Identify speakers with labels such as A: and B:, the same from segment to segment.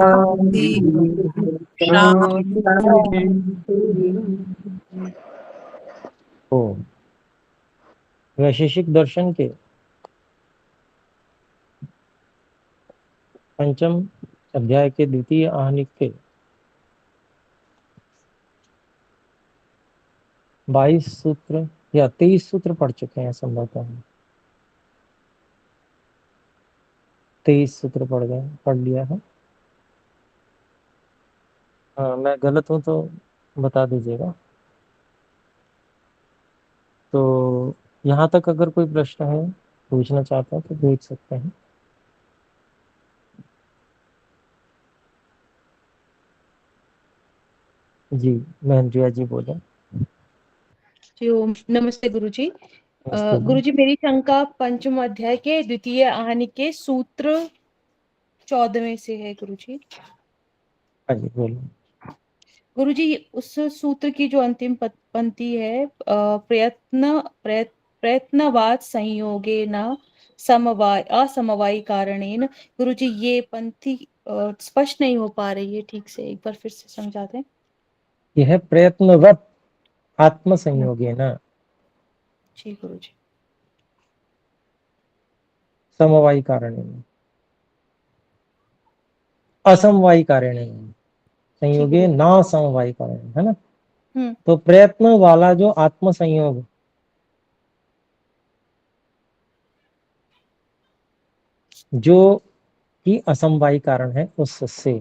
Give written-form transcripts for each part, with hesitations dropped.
A: ओ वैशेषिक दर्शन के पंचम अध्याय के द्वितीय आहनिक के 22 सूत्र या 23 सूत्र पढ़ चुके हैं संभवतः। 23 सूत्र पढ़ लिया है। हाँ, मैं गलत हूँ तो बता दीजिएगा। तो यहाँ तक अगर कोई प्रश्न है पूछना चाहता है तो पूछ सकते हैं। जी महेंद्रिया जी बोले।
B: जी ओम नमस्ते गुरुजी।
A: नमस्ते जी।
B: गुरुजी मेरी शंका पंचम अध्याय के द्वितीय आहनि के सूत्र 14वें से है गुरुजी।
A: हाँ जी बोलो।
B: गुरुजी उस सूत्र की जो अंतिम पंक्ति है प्रयत्नवाद संयोगे न समवाय असमवायी कारणेन। गुरुजी ये पंक्ति स्पष्ट नहीं हो पा रही है ठीक से, एक बार फिर से समझा दें।
A: यह प्रयत्नवत आत्म संयोगे न
B: जी गुरुजी।
A: समवायी कारण असमवायी कारण
B: जी
A: संयोगे
B: गुरुजी।
A: ना समवायी कारण, है ना।
B: हम्म।
A: तो प्रयत्न वाला जो आत्म संयोग जो कि असमवायी कारण है उससे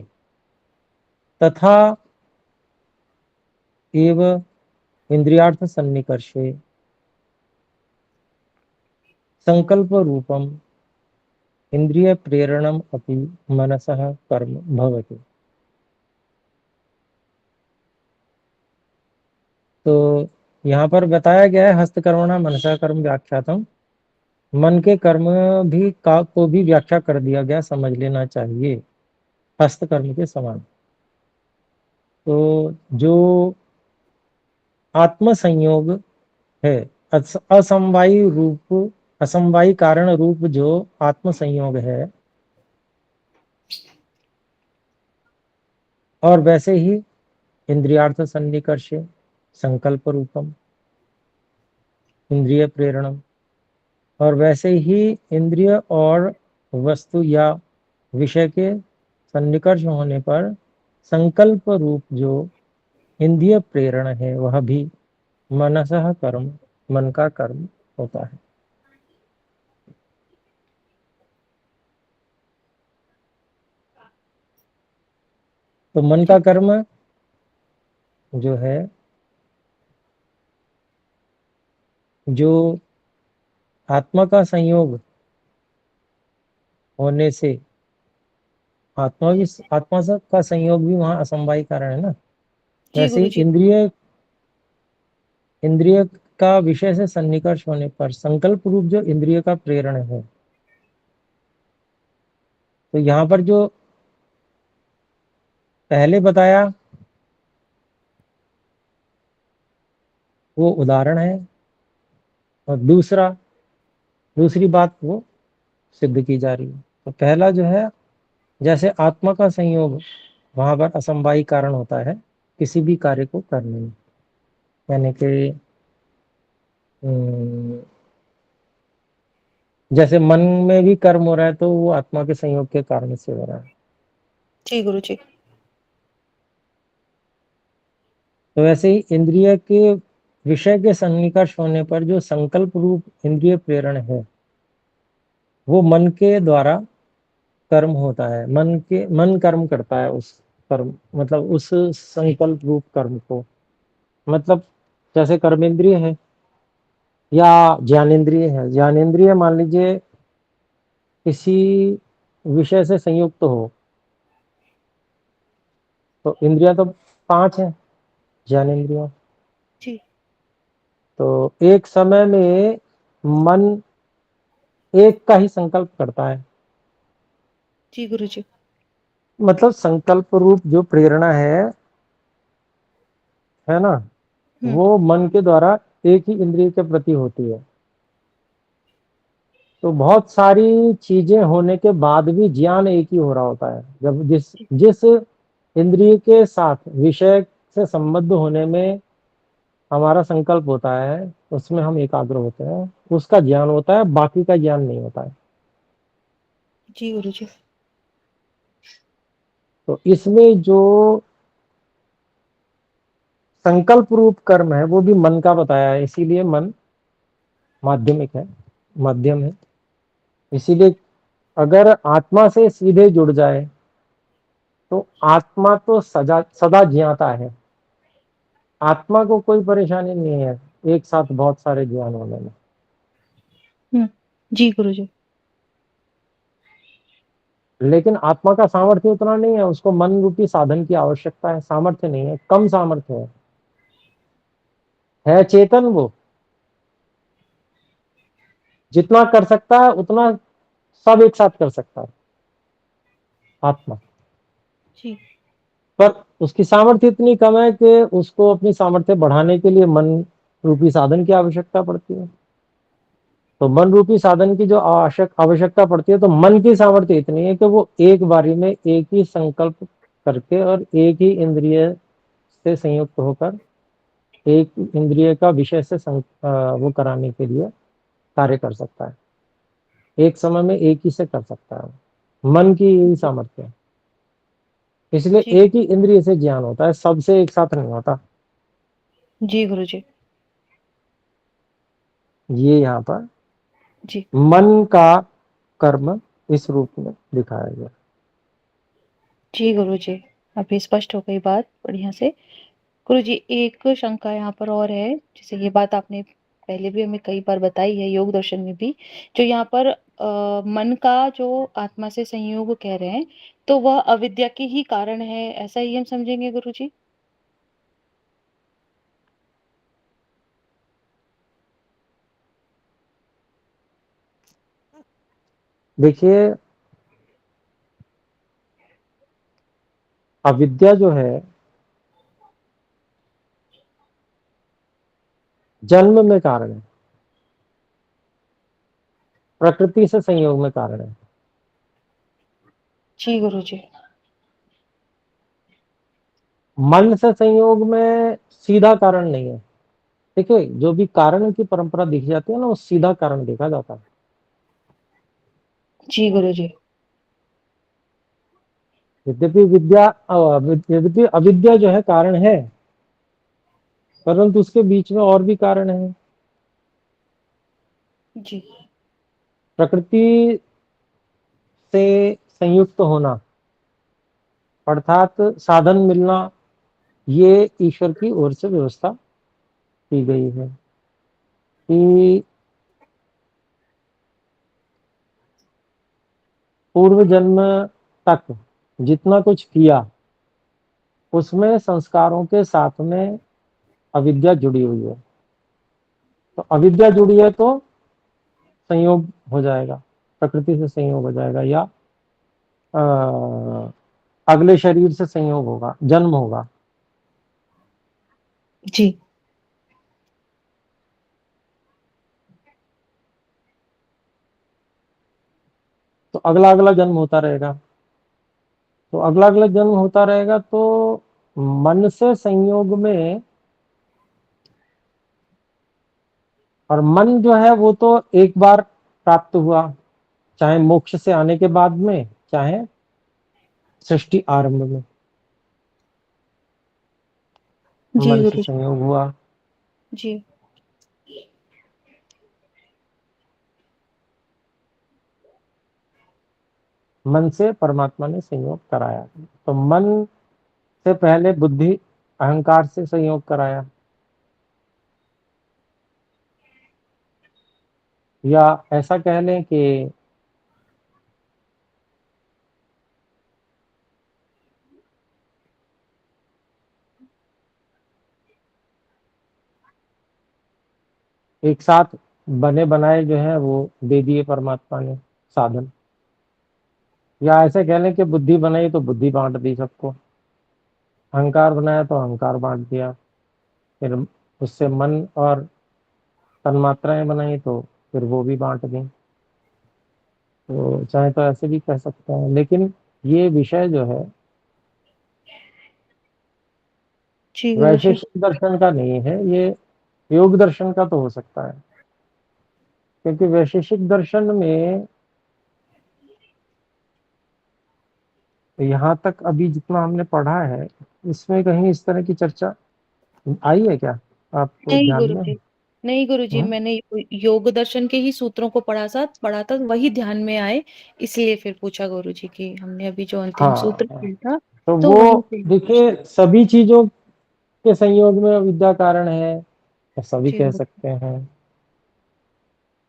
A: तथा एव इंद्रियार्थ सन्निकर्षे संकल्प रूपम इंद्रिय प्रेरणम अपि मनसः कर्म भवति। तो यहाँ पर बताया गया है हस्तकर्मणा मनसा कर्म व्याख्यातम, मन के कर्म भी को भी व्याख्या कर दिया गया, समझ लेना चाहिए हस्तकर्म के समान। तो जो आत्म संयोग है असमवायी रूप, असमवायी कारण रूप जो आत्म संयोग है, और वैसे ही इंद्रियार्थ सन्निकर्ष संकल्प रूपम इंद्रिय प्रेरणम, और वैसे ही इंद्रिय और वस्तु या विषय के सन्निकर्ष होने पर संकल्प रूप जो इंद्रिय प्रेरण है वह भी मनसः कर्म, मन का कर्म होता है। तो मन का कर्म जो है, जो आत्मा का संयोग होने से आत्मा से का संयोग भी वहां असमवायी कारण है ना।
B: जी
A: वैसे ही
B: गुरुजी।
A: इंद्रिय का विषय से सन्निकर्ष होने पर संकल्प रूप जो इंद्रिय का प्रेरण है, तो यहाँ पर जो पहले बताया वो उदाहरण है, और दूसरी बात वो सिद्ध की जा रही है। तो पहला जो है, जैसे आत्मा का संयोग वहां पर असमवायी कारण होता है किसी भी कार्य को करने में, यानी कि जैसे मन में भी कर्म हो रहा है तो वो आत्मा के संयोग के कारण से हो रहा है।
B: जी गुरुजी।
A: तो वैसे ही इंद्रिय के विषय के सन्निकर्ष होने पर जो संकल्प रूप इंद्रिय प्रेरण है वो मन के द्वारा कर्म होता है, मन कर्म करता है उस कर्म, मतलब उस संकल्प रूप कर्म को। मतलब जैसे कर्मेंद्रिय है या ज्ञानेन्द्रिय है, ज्ञानेन्द्रिय मान लीजिए किसी विषय से संयुक्त हो, तो इंद्रिया तो 5 है ज्ञानेन्द्रियों।
B: जी।
A: तो एक समय में मन एक का ही संकल्प करता है,
B: जी गुरुजी।
A: मतलब संकल्प रूप जो प्रेरणा है ना,
B: हम्म।
A: वो मन के द्वारा एक ही इंद्रिय के प्रति होती है। तो बहुत सारी चीजें होने के बाद भी ज्ञान एक ही हो रहा होता है। जब जिस जिस इंद्रिय के साथ विषय से संबद्ध होने में हमारा संकल्प होता है, उसमें हम एकाग्र होते हैं, उसका ज्ञान होता है, बाकी का ज्ञान नहीं होता है।
B: जी गुरु जी।
A: तो इसमें जो संकल्प रूप कर्म है वो भी मन का बताया है, इसीलिए मन माध्यमिक है, मध्यम है। इसीलिए अगर आत्मा से सीधे जुड़ जाए तो आत्मा तो सदा सदा ज्ञाता है, आत्मा को कोई परेशानी नहीं है एक साथ बहुत सारे ज्ञान होने में।
B: जी गुरु जी।
A: लेकिन आत्मा का सामर्थ्य उतना नहीं है, उसको मन रूपी साधन की आवश्यकता है, सामर्थ्य नहीं है, कम सामर्थ्य है चेतन वो, जितना कर सकता है उतना सब एक साथ कर सकता है आत्मा।
B: जी
A: पर उसकी सामर्थ्य इतनी कम है कि उसको अपनी सामर्थ्य बढ़ाने के लिए मन रूपी साधन की आवश्यकता पड़ती है। तो मन रूपी साधन की जो आवश्यकता पड़ती है, तो मन की सामर्थ्य इतनी है कि वो एक बारी में एक ही संकल्प करके और एक ही इंद्रिय से संयुक्त होकर एक इंद्रिय का विषय से वो कराने के लिए कार्य कर सकता है, एक समय में एक ही से कर सकता है। मन की यही सामर्थ्य है, इसलिए
B: जी।
A: एक ही इंद्रिय से ज्ञान होता है, सबसे एक साथ नहीं होता।
B: जी गुरु जी।
A: ये यहाँ पर
B: जी।
A: मन का कर्म इस रूप में दिखाया गया।
B: जी गुरु जी। अभी स्पष्ट हो गई बात बढ़िया से। गुरु जी एक शंका यहाँ पर और है, जैसे ये बात आपने पहले भी हमें कई बार बताई है योग दर्शन में भी, जो यहाँ पर मन का जो आत्मा से संयोग कह रहे हैं, तो वह अविद्या के ही कारण है, ऐसा ही हम समझेंगे गुरु जी?
A: देखिए, अविद्या जो है जन्म में कारण है, प्रकृति से संयोग में कारण है।
B: जी गुरु जी।
A: मन से संयोग में सीधा कारण नहीं है। देखिए, जो भी कारण की परंपरा देखी जाती है ना, वो सीधा कारण देखा जाता है।
B: जी गुरु जी।
A: यद्यपि यद्यपि अविद्या जो है कारण है, परंतु उसके बीच में और भी कारण है।
B: जी।
A: प्रकृति से संयुक्त होना अर्थात साधन मिलना, ये ईश्वर की ओर से व्यवस्था की गई है कि पूर्व जन्म तक जितना कुछ किया उसमें संस्कारों के साथ में अविद्या जुड़ी हुई है। तो अविद्या जुड़ी है तो संयोग हो जाएगा, प्रकृति से संयोग हो जाएगा, या अगले शरीर से संयोग होगा, जन्म होगा।
B: जी।
A: तो अगला अगला जन्म होता रहेगा। तो अगला अगला जन्म होता रहेगा तो मन से संयोग में, और मन जो है वो तो एक बार प्राप्त हुआ, चाहे मोक्ष से आने के बाद में, चाहे सृष्टि आरंभ में
B: जी
A: मन से
B: गुरु जी।
A: संयोग हुआ।
B: जी।
A: मन से परमात्मा ने संयोग कराया। तो मन से पहले बुद्धि अहंकार से संयोग कराया, या ऐसा कह लें कि एक साथ बने बनाए जो है वो दे दिए परमात्मा ने साधन, या ऐसे कह लें कि बुद्धि बनाई तो बुद्धि बांट दी सबको, अहंकार बनाया तो अहंकार बांट दिया, फिर उससे मन और तन्मात्राएं बनाई तो फिर वो भी बांट दी। तो चाहे तो ऐसे भी कह सकते हैं, लेकिन ये विषय जो है
B: जी गुरुजी।
A: वैशेषिक दर्शन का नहीं है, ये योग दर्शन का तो हो सकता है। क्योंकि वैशेषिक दर्शन में यहाँ तक अभी जितना हमने पढ़ा है, इसमें कहीं इस तरह की चर्चा आई है क्या आपको
B: नहीं
A: ध्यान में?
B: गुरुजी, नहीं गुरुजी,
A: हम्म?
B: मैंने योग दर्शन के ही सूत्रों को पढ़ा था, वही ध्यान में आए, इसलिए फिर पूछा गुरुजी कि हमने अभी जो अंतिम
A: हाँ
B: सूत्र
A: हाँ।
B: किया था,
A: तो
B: तो वहीं
A: वो
B: से।
A: देखिए, सभी चीजों के संयोग में अविद्या कारण है, तो सभी
B: जी
A: कह
B: गुरु,
A: सकते हैं।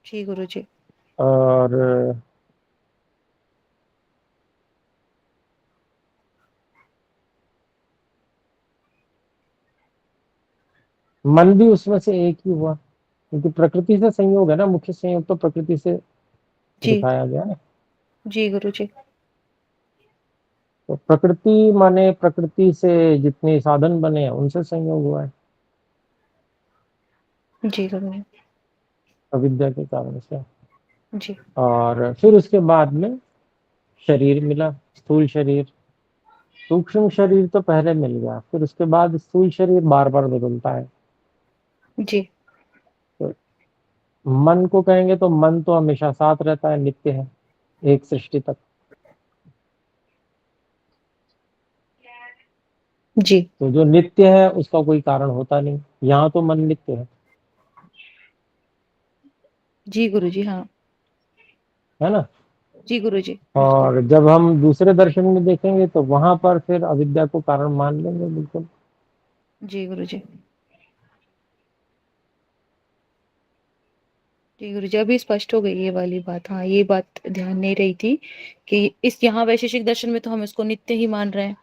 B: जी गुरुजी।
A: और मन भी उसमें से एक ही हुआ, क्योंकि प्रकृति से संयोग है ना, मुख्य संयोग तो प्रकृति से
B: जी,
A: दिखाया गया है।
B: जी गुरुजी।
A: तो प्रकृति माने प्रकृति से जितने साधन बने हैं उनसे संयोग हुआ है,
B: जी गुरुजी।
A: अविद्या के कारण से।
B: जी,
A: और फिर उसके बाद में शरीर मिला, स्थूल शरीर। सूक्ष्म शरीर तो पहले मिल गया, फिर उसके बाद स्थूल शरीर बार बार बदलता है।
B: जी,
A: तो मन को कहेंगे तो मन तो हमेशा साथ रहता है, नित्य है, एक सृष्टि तक।
B: जी,
A: तो जो नित्य है उसका कोई कारण होता नहीं, यहाँ तो मन नित्य
B: जी गुरुजी। हाँ,
A: है ना।
B: जी गुरुजी, बिल्कुल।
A: और जब हम दूसरे दर्शन में देखेंगे तो वहां पर फिर अविद्या को कारण मान लेंगे, बिल्कुल।
B: जी गुरुजी। जी गुरुजी, अभी स्पष्ट हो गई ये वाली बात। हाँ, ये बात ध्यान नहीं रही थी कि इस यहाँ वैशेषिक दर्शन में तो हम इसको नित्य ही मान रहे हैं,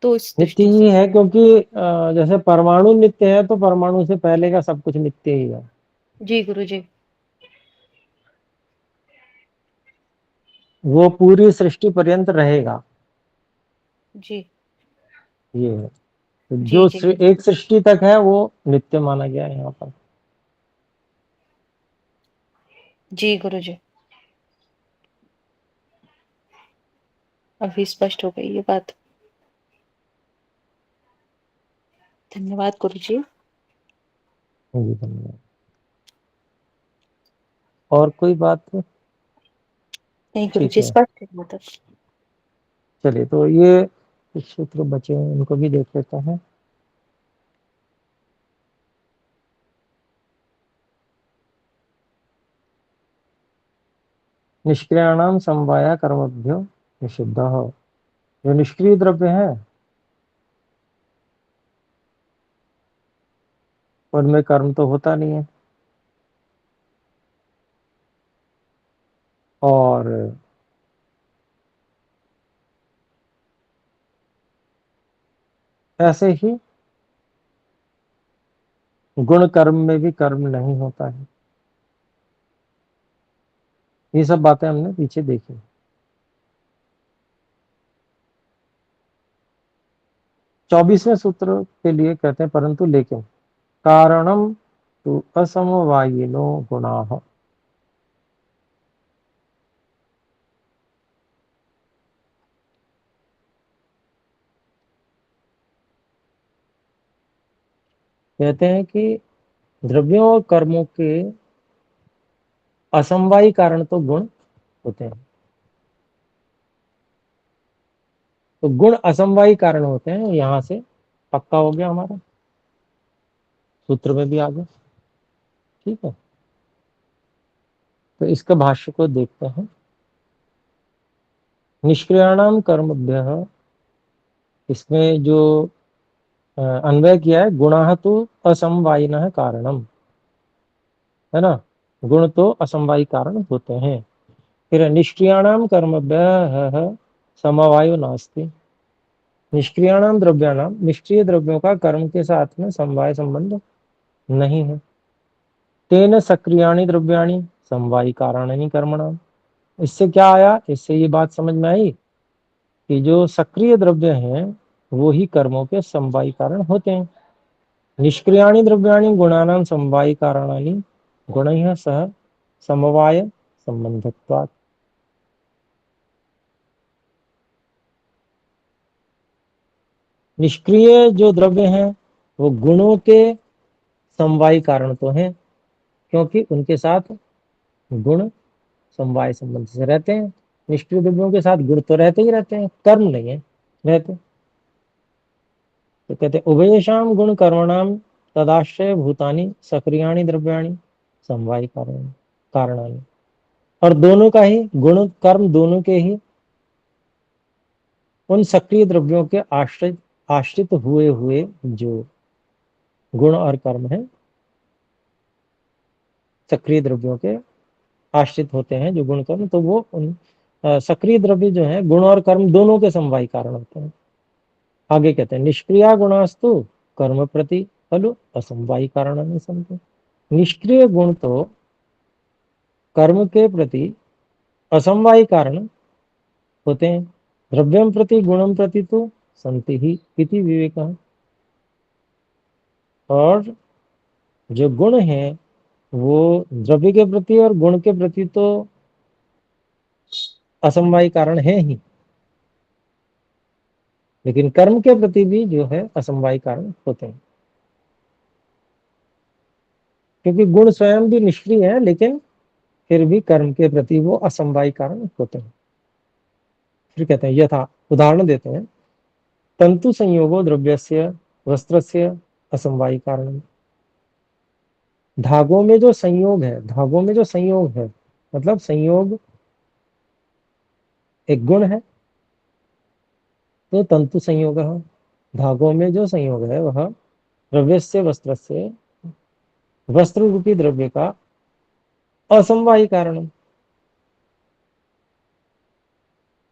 B: तो इस
A: नित्य
B: दृष्टि से।
A: ही है, क्योंकि जैसे परमाणु नित्य है तो परमाणु से पहले का सब कुछ नित्य ही है।
B: जी गुरुजी।
A: वो पूरी सृष्टि पर्यंत रहेगा,
B: जी,
A: ये है। तो
B: जी, जी,
A: एक सृष्टि तक है वो नित्य माना गया है यहाँ पर।
B: जी गुरुजी। अभी स्पष्ट हो गई ये बात। धन्यवाद गुरुजी।
A: जी धन्यवाद। और कोई बात?
B: नहीं
A: ठीक
B: गुरुजी,
A: है,
B: स्पष्ट है मतलब।
A: चलिए तो ये कुछ सूत्र बचे हैं, उनको भी देख लेते हैं। निष्क्रियाणाम समवाया कर्मभ्यो निषिद्ध। जो निष्क्रिय द्रव्य है उनमें कर्म तो होता नहीं है। और ऐसे ही गुण कर्म में भी कर्म नहीं होता है। ये सब बातें हमने पीछे देखी। 24वें सूत्र के लिए कहते हैं परंतु लेकिन कारणम तो असमवायिनो गुणाः। कहते हैं कि द्रव्यों और कर्मों के असमवायी कारण तो गुण होते हैं। तो गुण असमवायी कारण होते हैं, यहां से पक्का हो गया हमारा, सूत्र में भी आ गया। ठीक है, तो इसका भाष्य को देखते हैं। निष्क्रियाणाम कर्मभ्यः, इसमें जो अन्वय किया है, गुणः तो असमवायिनः कारणम, है ना। गुण तो असमवायी कारण होते हैं। फिर निष्क्रियाणाम कर्मभ्यः समवायो नास्ति। निष्क्रियाणाम द्रव्याणाम, निष्क्रिय द्रव्यों का कर्म के साथ में समवाय संबंध नहीं है। तेन सक्रियाणि द्रव्याणि समवायी कारणनि कर्मणाम। इससे क्या आया, इससे ये बात समझ में आई कि जो सक्रिय द्रव्य हैं वो ही कर्मों के समवायी कारण होते हैं। निष्क्रियाणि द्रव्याणि गुणानां समवायी कारणानि गुणैः सह समवाय संबंधत्वात्। निष्क्रिय जो द्रव्य हैं वो गुणों के समवायी कारण तो हैं, क्योंकि उनके साथ गुण समवाय संबंध से रहते हैं। निष्क्रिय द्रव्यों के साथ गुण तो रहते ही रहते हैं, कर्म नहीं है रहते। तो कहते उभयेषाम गुण कर्मणाम तदाश्रय भूतानि सक्रियाणि द्रव्याणि समवायी कारणानि। और दोनों का ही गुण कर्म दोनों के ही उन सक्रिय द्रव्यों के आश्रित हुए हुए जो गुण और कर्म है, सक्रिय द्रव्यों के आश्रित होते हैं जो गुण कर्म, तो वो उन सक्रिय द्रव्य जो है गुण और कर्म दोनों के समवायी कारण होते हैं। आगे कहते हैं निष्क्रिया गुणास्तु कर्म प्रति खलु असमवायी कारण संतु। निष्क्रिय गुण तो कर्म के प्रति असमवायी कारण होते हैं। द्रव्यम प्रति गुणम प्रति तो संति ही इति विवेक। और जो गुण है वो द्रव्य के प्रति और गुण के प्रति तो असमवायी कारण है ही, लेकिन कर्म के प्रति भी जो है असमवायी कारण होते हैं, क्योंकि गुण स्वयं भी निष्क्रिय है लेकिन फिर भी कर्म के प्रति वो असमवायी कारण होते हैं। फिर कहते हैं यथा, उदाहरण देते हैं, तंतु संयोगो द्रव्यस्य वस्त्रस्य असमवायी कारण। धागों में जो संयोग है, धागों में जो संयोग है, मतलब संयोग एक गुण है, तो तंतु संयोग है। धागों में जो संयोग है वह द्रव्य से वस्त्र से, वस्त्र रूपी द्रव्य का असमवायी कारण है।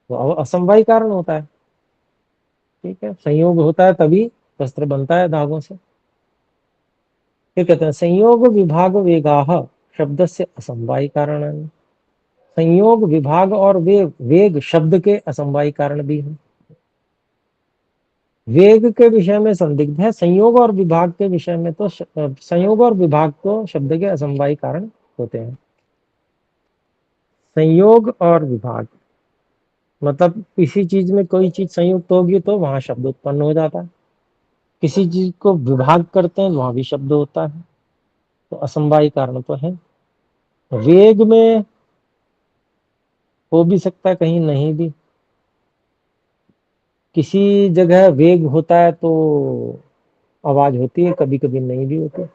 A: वो असमवायी कारण होता है। ठीक है, संयोग होता है तभी वस्त्र बनता है धागों से। फिर कहते हैं संयोग विभाग वेगाह शब्द से असमवायी कारण। संयोग विभाग और वेग, वेग शब्द के असमवायी कारण भी है। वेग के विषय में संदिग्ध है, संयोग और विभाग के विषय में तो संयोग और विभाग तो शब्द के असमवायी कारण होते हैं। संयोग और विभाग मतलब किसी चीज में कोई चीज संयुक्त होगी तो वहां शब्द उत्पन्न हो जाता है, किसी चीज को विभाग करते हैं वहां भी शब्द होता है, तो असमवायी कारण तो है। वेग में हो भी सकता है, कहीं नहीं भी। किसी जगह वेग होता है तो आवाज होती है, कभी कभी नहीं भी होती।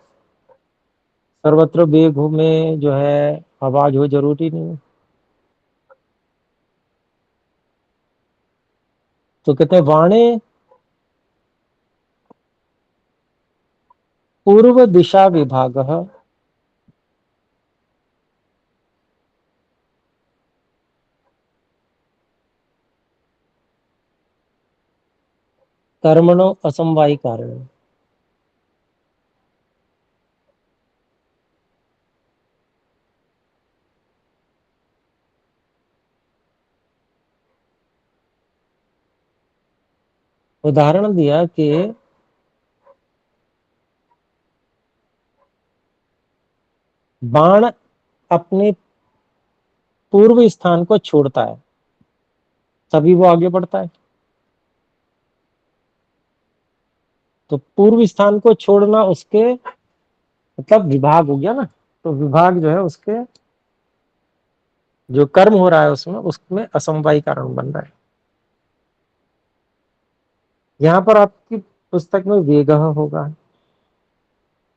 A: सर्वत्र वेग में जो है आवाज हो जरूरी नहीं है। तो कहते हैं वाणे पूर्व दिशा विभाग कर्मणो असमवायी कारण। उदाहरण दिया कि बाण अपने पूर्व स्थान को छोड़ता है तभी वो आगे बढ़ता है। तो पूर्व स्थान को छोड़ना उसके मतलब विभाग हो गया ना, तो विभाग जो है उसके जो कर्म हो रहा है उसमें असमवायी कारण बन रहा है। यहाँ पर आपकी पुस्तक में वेग होगा,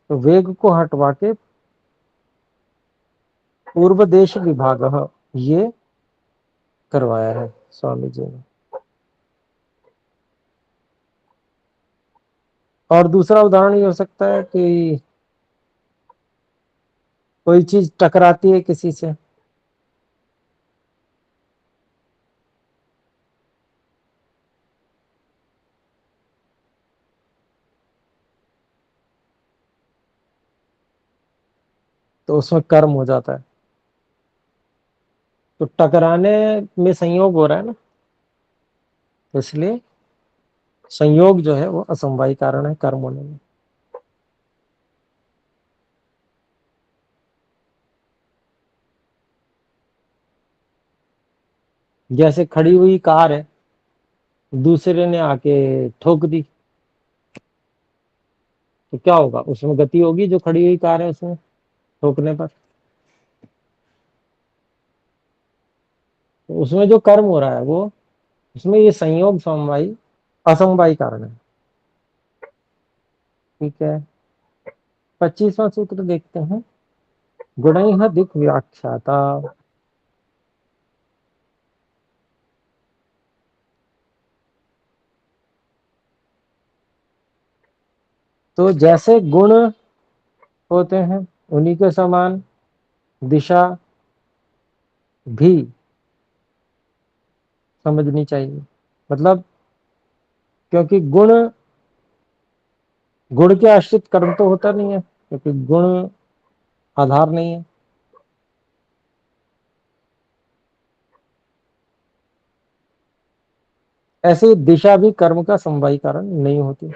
A: तो वेग को हटवा के पूर्व देश विभाग ये करवाया है स्वामी जी ने। और दूसरा उदाहरण ये हो सकता है कि कोई चीज टकराती है किसी से, तो उसमें कर्म हो जाता है। तो टकराने में संयोग हो रहा है ना, तो इसलिए संयोग जो है वो असमवायी कारण है कर्म होने में। जैसे खड़ी हुई कार है, दूसरे ने आके ठोक दी, तो क्या होगा, उसमें गति होगी, जो खड़ी हुई कार है उसमें ठोकने पर। तो उसमें जो कर्म हो रहा है वो, उसमें ये संयोग समवायी असमवायी कारण है। ठीक है, 25वां सूत्र देखते हैं। गुणैः दिक् व्याख्याता। तो जैसे गुण होते हैं उन्हीं के समान दिशा भी समझनी चाहिए। मतलब क्योंकि गुण के आश्रित कर्म तो होता नहीं है, क्योंकि गुण आधार नहीं है। ऐसे ही दिशा भी कर्म का समवायी कारण नहीं होती।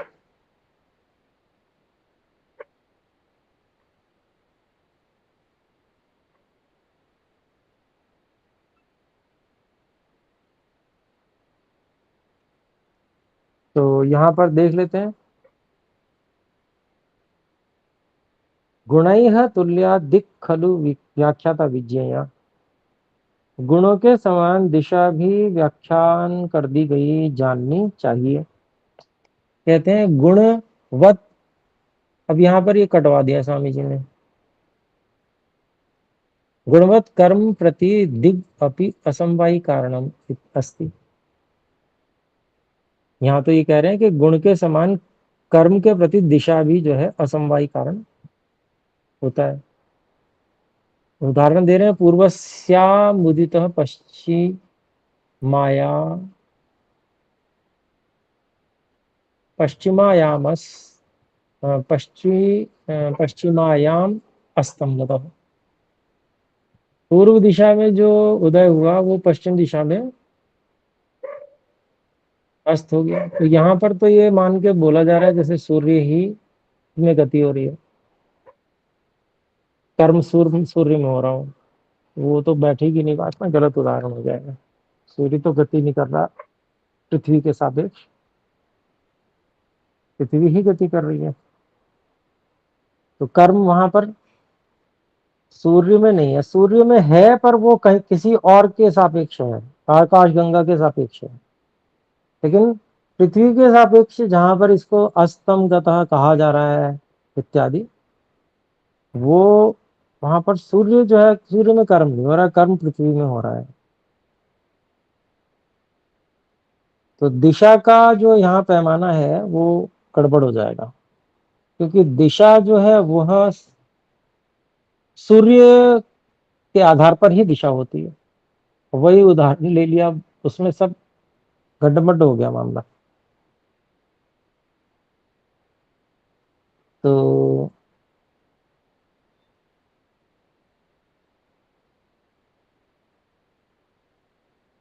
A: तो यहां पर देख लेते हैं। गुणैः तुल्या दिक् खलु व्याख्याता विज्ञेया। गुणों के समान दिशा भी व्याख्यान कर दी गई, जाननी चाहिए। कहते हैं गुणवत, अब यहां पर ये कटवा दिया स्वामी जी ने। गुणवत कर्म प्रति दिग् अपि असमवायी कारणम अस्ति। यहां तो ये कह रहे हैं कि गुण के समान कर्म के प्रति दिशा भी जो है असमवायी कारण होता है। उदाहरण दे रहे हैं, पूर्वस्यामुदितः पश्चिमाया पश्चिमायामस पश्चिमायाम अस्तम्भतः। पूर्व दिशा में जो उदय हुआ वो पश्चिम दिशा में अस्त हो गया। तो यहाँ पर तो ये मान के बोला जा रहा है जैसे सूर्य ही में गति हो रही है, कर्म सूर्य सूर्य में हो रहा हूँ। वो तो बैठेगी नहीं बात ना, गलत उदाहरण हो जाएगा। सूर्य तो गति नहीं कर रहा पृथ्वी के सापेक्ष, पृथ्वी ही गति कर रही है। तो कर्म वहां पर सूर्य में नहीं है, सूर्य में है पर वो कहीं किसी और के सापेक्ष है, आकाश गंगा के सापेक्ष है। लेकिन पृथ्वी के सापेक्ष जहां पर इसको अस्तम गतः कहा जा रहा है इत्यादि, वो वहां पर सूर्य जो है, सूर्य में कर्म नहीं हो रहा है, कर्म पृथ्वी में हो रहा है। तो दिशा का जो यहाँ पैमाना है वो गड़बड़ हो जाएगा, क्योंकि दिशा जो है वह सूर्य के आधार पर ही दिशा होती है। वही उदाहरण ले लिया, उसमें सब गड्ढमड्ढ हो गया मामला। तो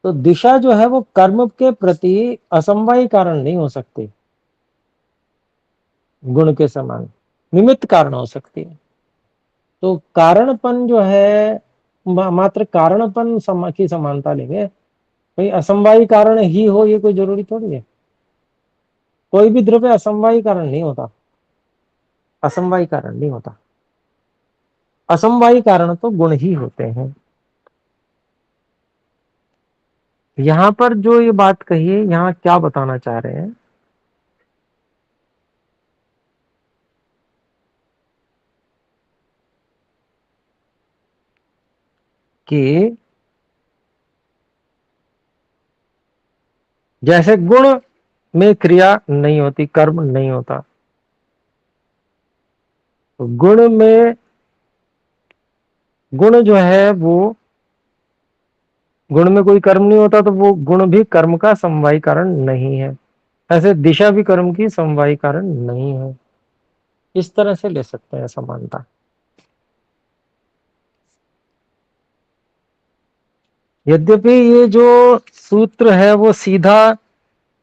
A: दिशा जो है वो कर्म के प्रति असमवायी कारण नहीं हो सकती, गुण के समान निमित्त कारण हो सकती है। तो कारणपन जो है, मात्र कारणपन की समानता लेंगे, भाई असमवायी कारण ही हो ये कोई जरूरी थोड़ी है। कोई भी द्रव्य असमवायी कारण नहीं होता, असमवायी कारण नहीं होता। असमवायी कारण तो गुण ही होते हैं। यहां पर जो ये बात कही है, यहाँ क्या बताना चाह रहे हैं कि जैसे गुण में क्रिया नहीं होती, कर्म नहीं होता, तो गुण जो है वो, गुण में कोई कर्म नहीं होता, तो वो गुण भी कर्म का समवायी कारण नहीं है। ऐसे दिशा भी कर्म की समवायी कारण नहीं है। इस तरह से ले सकते हैं समानता। यद्यपि ये जो सूत्र है वो सीधा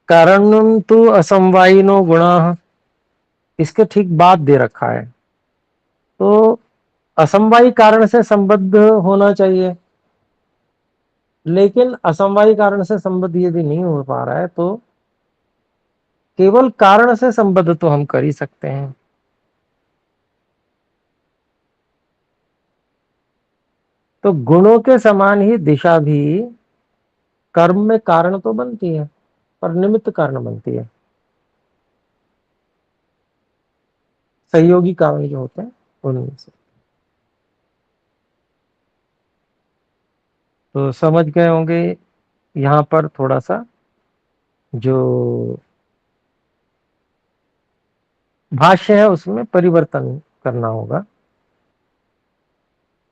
A: कारण तो असमवायिनो गुणा इसके ठीक बाद दे रखा है, तो असमवायी कारण से संबद्ध होना चाहिए। लेकिन असमवायी कारण से संबद्ध यदि नहीं हो पा रहा है, तो केवल कारण से संबद्ध तो हम कर ही सकते हैं। तो गुणों के समान ही दिशा भी कर्म में कारण तो बनती है, पर निमित्त कारण बनती है। सहयोगी कारण जो होते हैं उनमें से। तो समझ गए होंगे, यहाँ पर थोड़ा सा जो भाष्य है उसमें परिवर्तन करना होगा।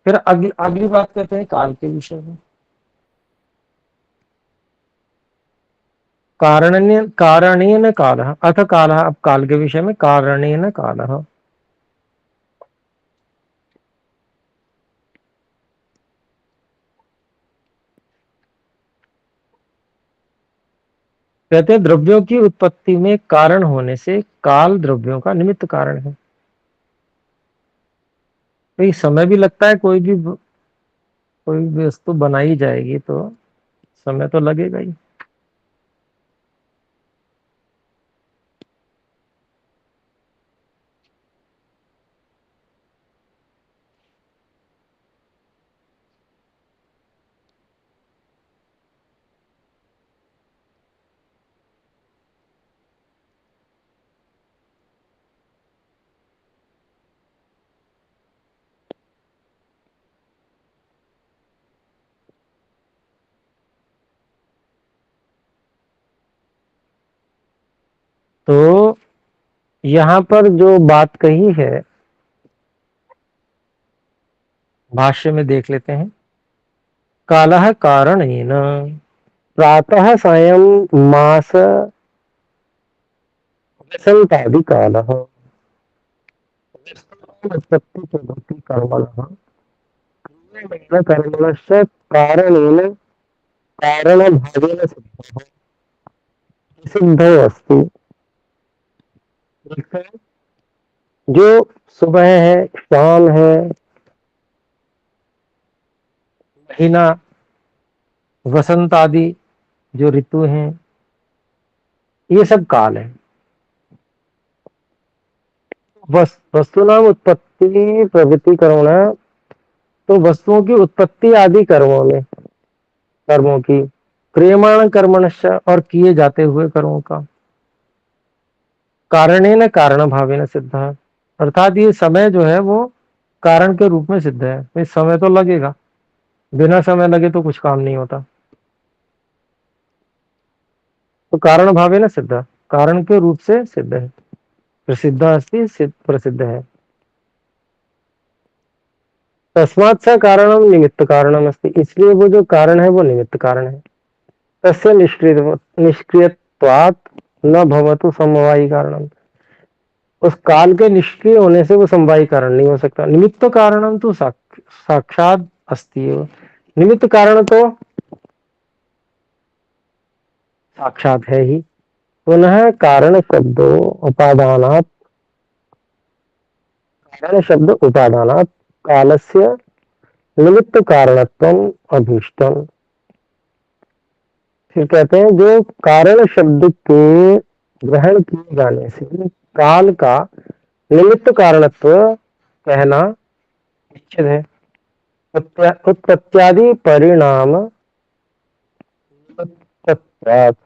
A: फिर अगली अगली बात करते हैं काल के विषय में। कारणेन कालः अथ कालः, अब काल के विषय में कारणेन कालः। कहते हैं द्रव्यों की उत्पत्ति में कारण होने से काल द्रव्यों का निमित्त कारण है। तो समय भी लगता है, कोई भी वस्तु बनाई जाएगी तो समय तो लगेगा ही। तो यहाँ पर जो बात कही है भाष्य में देख लेते हैं। कालः कारणेन प्रातः सायं मास वसंतादि कालः उत्पत्ति प्रभृति कर्मणः कर्मणस्य कारणेन कारणभावेन सिद्धो अस्ति। जो सुबह है, शाम है, महीना, वसंत आदि जो ऋतु हैं, ये सब काल है। वस्तुनाम उत्पत्ति प्रवृत्ति कर्मण, तो वस्तुओं की उत्पत्ति आदि कर्मों की क्रियमाण कर्मणश्च, और किए जाते हुए कर्मों का कारणेन कारण भावेन सिद्ध है। अर्थात ये समय जो है वो कारण के रूप में सिद्ध है। तो समय तो लगेगा, बिना समय लगे तो कुछ काम नहीं होता। तो कारण भावेन सिद्ध, कारण के रूप से सिद्ध है। प्रसिद्ध अस्ति, प्रसिद्ध है। तस्मात् स कारणम निमित्त कारणम अस्ति, इसलिए वो जो कारण है वो निमित्त कारण है। तस्य निष्क्रियत्वात् न भवतु समवायी कारणम, उस काल के निष्क्रिय होने से वो समवायी कारण नहीं हो सकता। निमित्त कारणम तो साक्षात अस्ति एव, निमित्त कारण तो साक्षात है ही। पुनः कारण शब्द उपादानात् कालस्य निमित्त कारणत्वम अभीष्टम। फिर कहते हैं जो कारण शब्द के ग्रहण किए जाने से काल का निमित्त कारणत्व कहना निश्चित है। उत्पत्त्यादि परिणाम तत्वात्,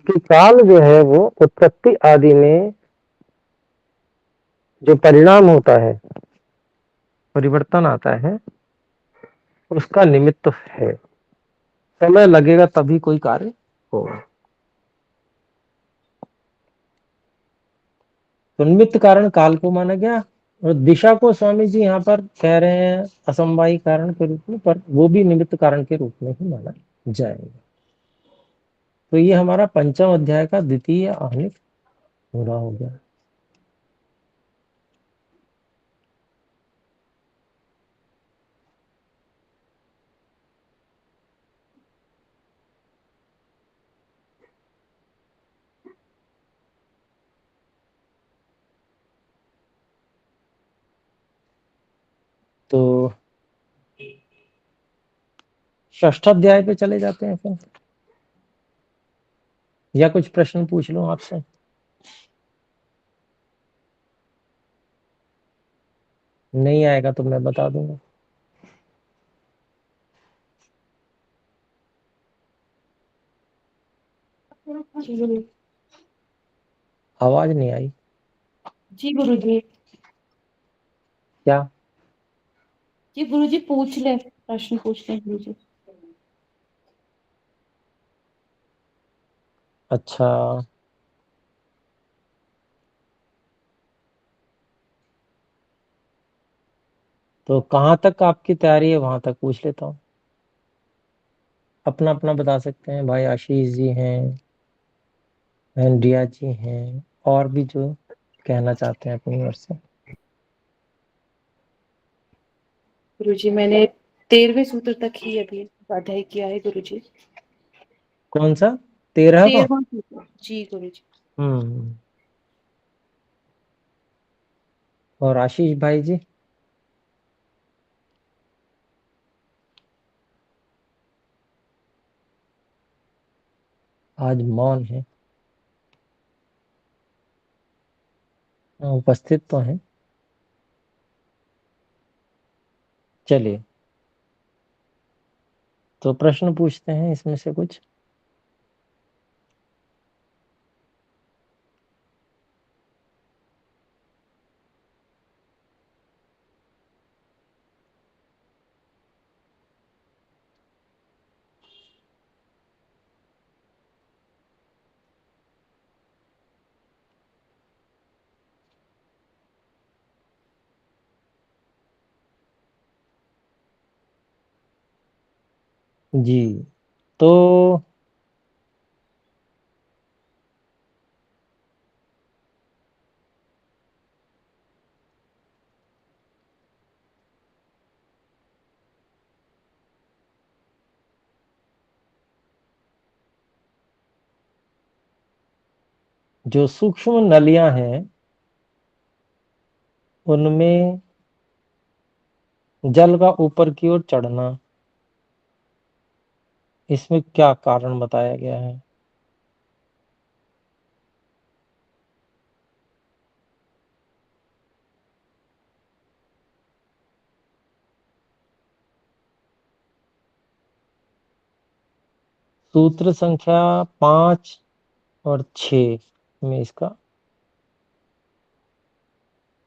A: कि काल जो है वो उत्पत्ति आदि में जो परिणाम होता है, परिवर्तन आता है, उसका निमित्त है। समय लगेगा तभी कोई कार्य होगा। तो निमित्त कारण काल को माना गया, और दिशा को स्वामी जी यहाँ पर कह रहे हैं असमवायी कारण के रूप में, पर वो भी निमित्त कारण के रूप में ही माना जाएगा। तो ये हमारा पंचम अध्याय का द्वितीय आहनिक पूरा हो गया। तो षष्ठ अध्याय पे चले जाते हैं फिर, या कुछ प्रश्न पूछ लो आपसे। नहीं आएगा तो मैं बता दूंगा।
B: जी गुरु
A: आवाज नहीं आई।
B: जी। गुरु जी
A: क्या?
B: जी गुरु जी पूछ ले, प्रश्न पूछ ले गुरु जी।
A: अच्छा, तो कहाँ तक आपकी तैयारी है वहां तक पूछ लेता हूँ। अपना अपना बता सकते हैं, भाई आशीष जी हैं, रिया जी हैं, और भी जो कहना चाहते हैं अपनी ओर से।
B: गुरु जी मैंने 13वें सूत्र तक ही अभी स्वाध्याय किया है गुरु जी।
A: कौन सा? 13वां?
B: 13वां सूत्र जी गुरु जी।
A: हम्म। और आशीष भाई जी? आज मौन है। उपस्थित तो हैं। चलिए, तो प्रश्न पूछते हैं इसमें से कुछ। जी, तो जो सूक्ष्म नलियां हैं उनमें जल का ऊपर की ओर चढ़ना, इसमें क्या कारण बताया गया है? सूत्र संख्या 5 और 6 में इसका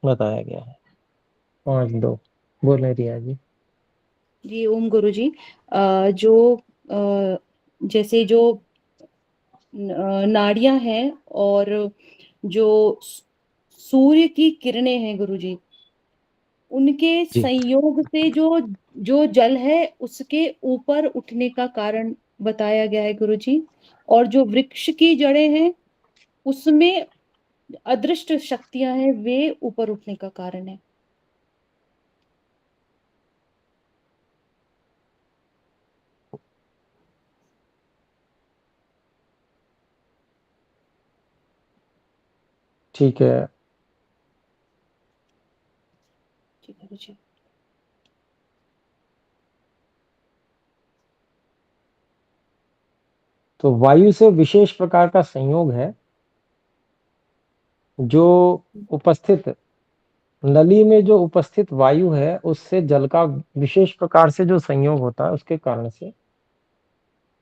A: बताया गया है। 5-2 बोले रिया जी।
B: जी ओम गुरु जी। जो जैसे जो नाड़ियां हैं और जो सूर्य की किरणें हैं गुरु जी, उनके
A: जी,
B: संयोग से जो जो जल है उसके ऊपर उठने का कारण बताया गया है गुरु जी। और जो वृक्ष की जड़ें हैं उसमें अदृष्ट शक्तियां हैं, वे ऊपर उठने का कारण है।
A: ठीक है।
B: जी गुरु जी।
A: तो वायु से विशेष प्रकार का संयोग है, जो उपस्थित नली में जो उपस्थित वायु है उससे जल का विशेष प्रकार से जो संयोग होता है, उसके कारण से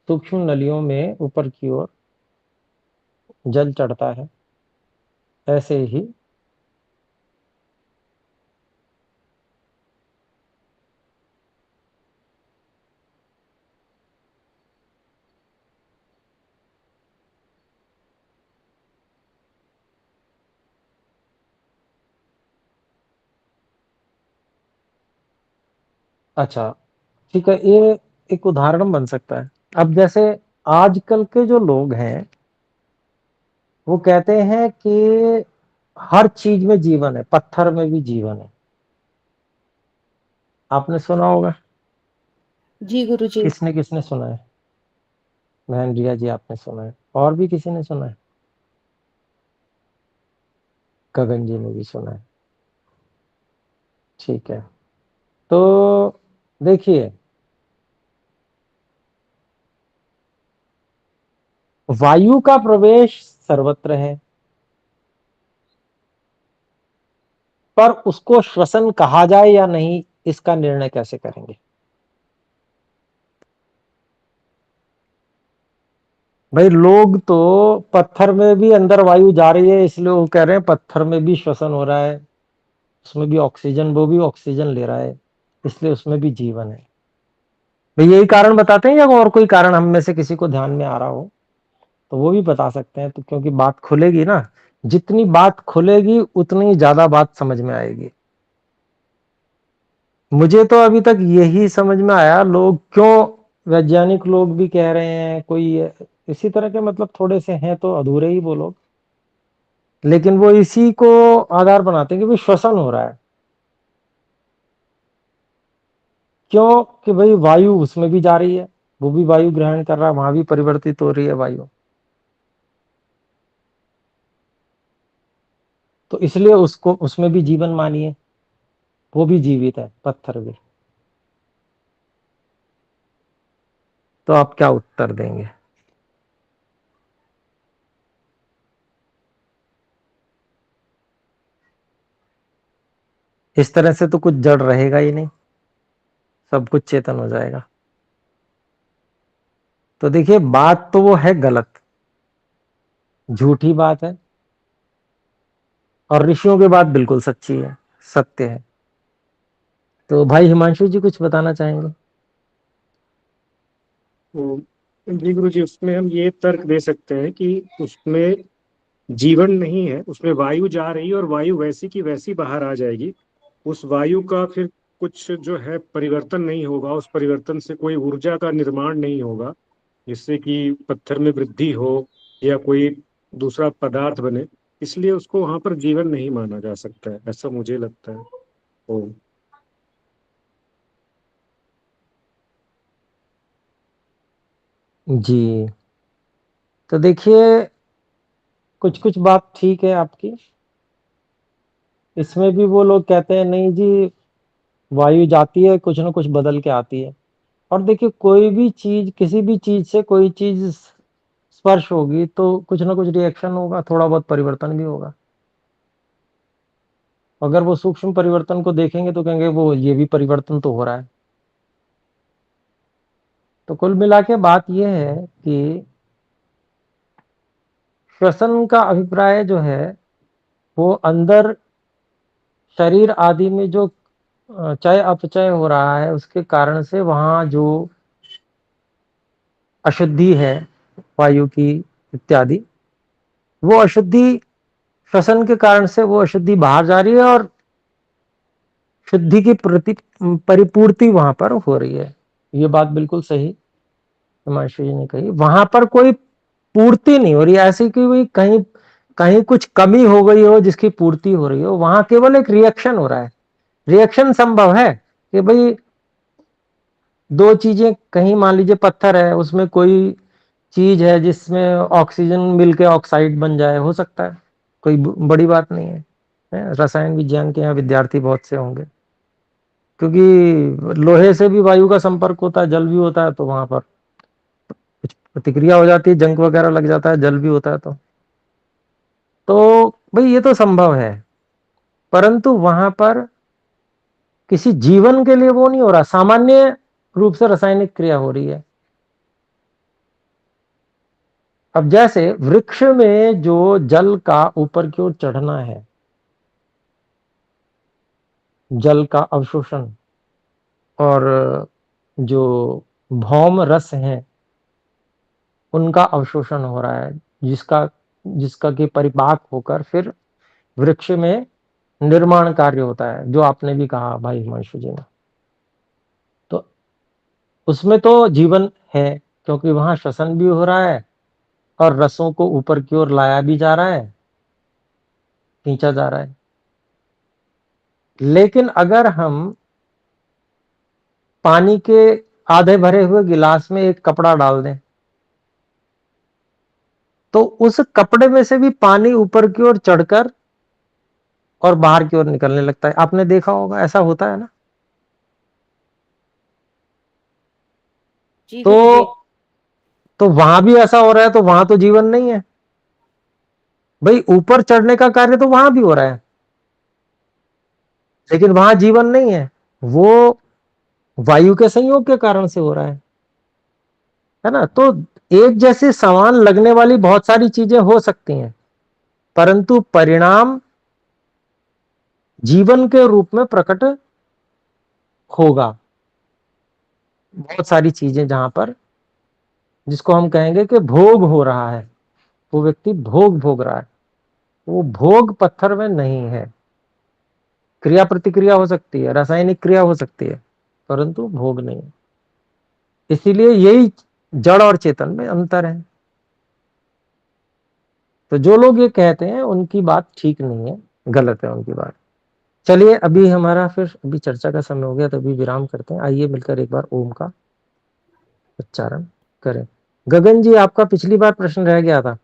A: सूक्ष्म नलियों में ऊपर की ओर जल चढ़ता है। ऐसे ही अच्छा, ठीक है, ये एक उदाहरण बन सकता है। अब जैसे आजकल के जो लोग हैं वो कहते हैं कि हर चीज में जीवन है, पत्थर में भी जीवन है। आपने सुना होगा।
B: जी गुरु जी।
A: किसने किसने सुना है? बहन रिया जी आपने सुना है, और भी किसी ने सुना है? गगन जी ने भी सुना है। ठीक है, तो देखिए, वायु का प्रवेश सर्वत्र है, पर उसको श्वसन कहा जाए या नहीं, इसका निर्णय कैसे करेंगे? भाई लोग तो पत्थर में भी अंदर वायु जा रही है, इसलिए वो कह रहे हैं पत्थर में भी श्वसन हो रहा है, उसमें भी ऑक्सीजन, वो भी ऑक्सीजन ले रहा है, इसलिए उसमें भी जीवन है। भाई यही कारण बताते हैं, या और कोई कारण हम में से किसी को ध्यान में आ रहा हो तो वो भी बता सकते हैं। तो क्योंकि बात खुलेगी ना, जितनी बात खुलेगी उतनी ज्यादा बात समझ में आएगी। मुझे तो अभी तक यही समझ में आया, लोग क्यों, वैज्ञानिक लोग भी कह रहे हैं, कोई इसी तरह के मतलब थोड़े से हैं तो अधूरे ही वो लोग, लेकिन वो इसी को आधार बनाते हैं कि भाई श्वसन हो रहा है। क्यों? कि भाई वायु उसमें भी जा रही है, वो भी वायु ग्रहण कर रहा है, वहां भी परिवर्तित हो रही है वायु, तो इसलिए उसको उसमें भी जीवन मानिए, वो भी जीवित है, पत्थर भी। तो आप क्या उत्तर देंगे? इस तरह से तो कुछ जड़ रहेगा ही नहीं, सब कुछ चेतन हो जाएगा। तो देखिए बात तो वो है गलत, झूठी बात है, और ऋषियों की बात बिल्कुल सच्ची है, सत्य है। तो भाई हिमांशु जी कुछ बताना चाहेंगे?
C: तो जी गुरु जी, उसमें हम ये तर्क दे सकते हैं कि उसमें जीवन नहीं है, उसमें वायु जा रही है और वायु वैसी की वैसी बाहर आ जाएगी। उस वायु का फिर कुछ जो है परिवर्तन नहीं होगा, उस परिवर्तन से कोई ऊर्जा का निर्माण नहीं होगा जिससे कि पत्थर में वृद्धि हो या कोई दूसरा पदार्थ बने। इसलिए उसको वहां पर जीवन नहीं माना जा सकता है, ऐसा मुझे लगता है। ओ
A: जी, तो देखिए कुछ कुछ बात ठीक है आपकी, इसमें भी वो लोग कहते हैं नहीं जी, वायु जाती है कुछ ना कुछ बदल के आती है। और देखिए कोई भी चीज, किसी भी चीज से कोई चीज स्पर्श होगी तो कुछ ना कुछ रिएक्शन होगा, थोड़ा बहुत परिवर्तन भी होगा। अगर वो सूक्ष्म परिवर्तन को देखेंगे तो कहेंगे वो ये भी परिवर्तन तो हो रहा है। तो कुल मिला के बात यह है कि श्वसन का अभिप्राय जो है, वो अंदर शरीर आदि में जो चय अपचय हो रहा है उसके कारण से वहां जो अशुद्धि है वायु की इत्यादि, वो अशुद्धि श्वसन के कारण से वो अशुद्धि बाहर जा रही है और शुद्धि की परिपूर्ति वहां पर हो रही है। ये बात बिल्कुल सही हिमांशु जी ने कही, वहां पर कोई पूर्ति नहीं हो रही ऐसी कि भाई कहीं कहीं कुछ कमी हो गई हो जिसकी पूर्ति हो रही हो, वहां केवल एक रिएक्शन हो रहा है। रिएक्शन संभव है कि भाई दो चीजें, कहीं मान लीजिए पत्थर है, उसमें कोई चीज है जिसमें ऑक्सीजन मिलके ऑक्साइड बन जाए, हो सकता है, कोई बड़ी बात नहीं है। रसायन विज्ञान के यहाँ विद्यार्थी बहुत से होंगे, क्योंकि लोहे से भी वायु का संपर्क होता है, जल भी होता है, तो वहां पर कुछ प्रतिक्रिया हो जाती है, जंग वगैरह लग जाता है, जल भी होता है। तो भाई ये तो संभव है, परंतु वहां पर किसी जीवन के लिए वो नहीं हो रहा, सामान्य रूप से रासायनिक क्रिया हो रही है। अब जैसे वृक्ष में जो जल का ऊपर की ओर चढ़ना है, जल का अवशोषण, और जो भौम रस हैं उनका अवशोषण हो रहा है, जिसका जिसका कि परिपाक होकर फिर वृक्ष में निर्माण कार्य होता है, जो आपने भी कहा भाई हिमांशु जी ने। तो उसमें तो जीवन है, क्योंकि वहां श्वसन भी हो रहा है और रसों को ऊपर की ओर लाया भी जा रहा है, खींचा जा रहा है। लेकिन अगर हम पानी के आधे भरे हुए गिलास में एक कपड़ा डाल दें, तो उस कपड़े में से भी पानी ऊपर की ओर चढ़कर और बाहर की ओर निकलने लगता है। आपने देखा होगा, ऐसा होता है ना।
B: जी
A: तो
B: गुरु जी।
A: तो वहां भी ऐसा हो रहा है, तो वहां तो जीवन नहीं है भाई, ऊपर चढ़ने का कार्य तो वहां भी हो रहा है। लेकिन वहां जीवन नहीं है, वो वायु के संयोग के कारण से हो रहा है ना। तो एक जैसे समान लगने वाली बहुत सारी चीजें हो सकती हैं, परंतु परिणाम जीवन के रूप में प्रकट होगा। बहुत सारी चीजें जहां पर, जिसको हम कहेंगे कि भोग हो रहा है, वो व्यक्ति भोग भोग रहा है, वो भोग पत्थर में नहीं है। क्रिया प्रतिक्रिया हो सकती है, रासायनिक क्रिया हो सकती है, परंतु भोग नहीं है। इसीलिए यही जड़ और चेतन में अंतर है। तो जो लोग ये कहते हैं उनकी बात ठीक नहीं है, गलत है उनकी बात। चलिए अभी हमारा फिर अभी चर्चा का समय हो गया, तो अभी विराम करते हैं। आइए मिलकर एक बार ओम का उच्चारण करें। गगन जी, आपका पिछली बार प्रश्न रह गया था।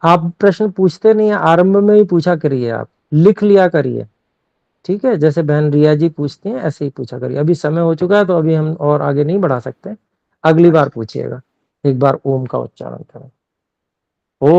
A: आप प्रश्न पूछते नहीं है, आरंभ में ही पूछा करिए, आप लिख लिया करिए, ठीक है। जैसे बहन रिया जी पूछती हैं ऐसे ही पूछा करिए। अभी समय हो चुका है तो अभी हम और आगे नहीं बढ़ा सकते, अगली बार पूछिएगा। एक बार ओम का उच्चारण करें। ओ